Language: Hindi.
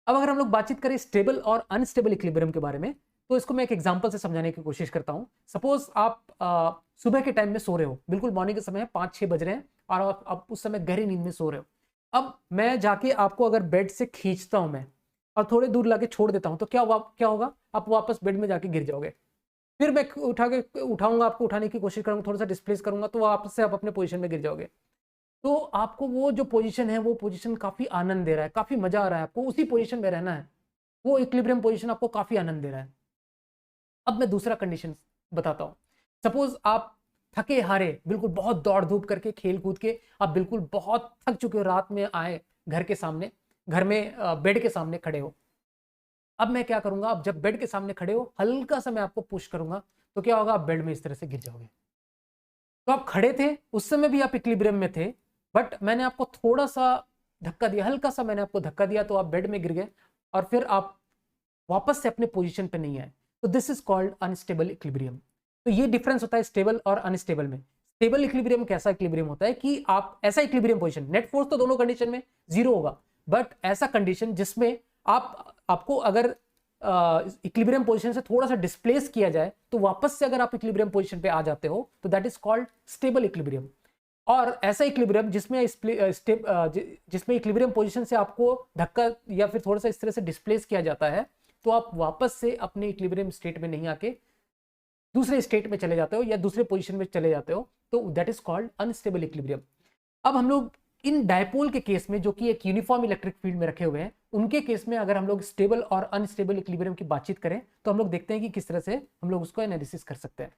अब अगर हम लोग बातचीत करें स्टेबल और अनस्टेबल इक्विलिब्रियम के बारे में, तो इसको मैं एक एग्जांपल से समझाने की कोशिश करता हूं। सपोज आप सुबह के टाइम में सो रहे हो, बिल्कुल मॉर्निंग के समय है, 5-6 बज रहे हैं और आप उस समय गहरी नींद में सो रहे हो। अब मैं जाके आपको अगर बेड से खींचता हूं मैं और थोड़ी दूर लाके छोड़ देता हूं, तो क्या होगा, आप वापस बेड में जाके गिर जाओगे। फिर मैं उठाऊंगा, आपको उठाने की कोशिश करूंगा, थोड़ा सा डिस्प्लेस करूंगा, तो वापस से आप अपने पोजीशन में गिर जाओगे। तो आपको वो जो पोजीशन है, वो पोजीशन काफी आनंद दे रहा है, काफी मजा आ रहा है, आपको उसी पोजीशन में रहना है, वो इक्विलिब्रियम पोजीशन आपको काफी आनंद दे रहा है। अब मैं दूसरा कंडीशन बताता हूं। सपोज आप थके हारे, बिल्कुल बहुत दौड़ धूप करके, खेल कूद के आप बिल्कुल बहुत थक चुके हो, रात में आए घर के सामने, घर में बेड के सामने खड़े हो। अब मैं क्या करूंगा, अब जब बेड के सामने खड़े हो, हल्का सा मैं आपको पुश करूंगा, तो क्या होगा, आप बेड में इस तरह से गिर जाओगे। तो आप खड़े थे, उस समय भी आप इक्विलिब्रियम में थे, बट मैंने आपको थोड़ा सा धक्का दिया, हल्का सा मैंने आपको धक्का दिया, तो आप बेड में गिर गए और फिर आप वापस से अपने पोजीशन पे नहीं आए। तो this is called unstable equilibrium. तो ये डिफरेंस होता है स्टेबल और अनस्टेबल में। स्टेबल इक्विलिब्रियम कैसा इक्विलिब्रियम होता है कि आप ऐसा इक्विलिब्रियम पोजीशन, नेट फोर्स तो दोनों कंडीशन में 0 होगा, बट ऐसा कंडीशन जिसमें आपको अगर इक्विलिब्रियम पोजीशन से थोड़ा सा डिस्प्लेस किया जाए, तो वापस से अगर आप इक्विलिब्रियम पोजीशन पे आ जाते हो, तो that is called stable equilibrium. और ऐसा इक्विलिब्रियम जिसमें इक्विलिब्रियम पोजीशन से आपको धक्का या फिर थोड़ा सा इस तरह से डिस्प्लेस किया जाता है, तो आप वापस से अपने इक्विलिब्रियम स्टेट में नहीं आके दूसरे स्टेट में चले जाते हो या दूसरे पोजीशन में चले जाते हो, तो that is called unstable equilibrium. अब हम लोग इन डायपोल के केस में, जो कि एक यूनिफॉर्म इलेक्ट्रिक फील्ड में रखे हुए हैं, उनके केस में अगर हम लोग स्टेबल और अनस्टेबल इक्विलिब्रियम की बातचीत करें, तो हम लोग देखते हैं कि किस तरह से हम लोग उसको एनालिसिस कर सकते हैं।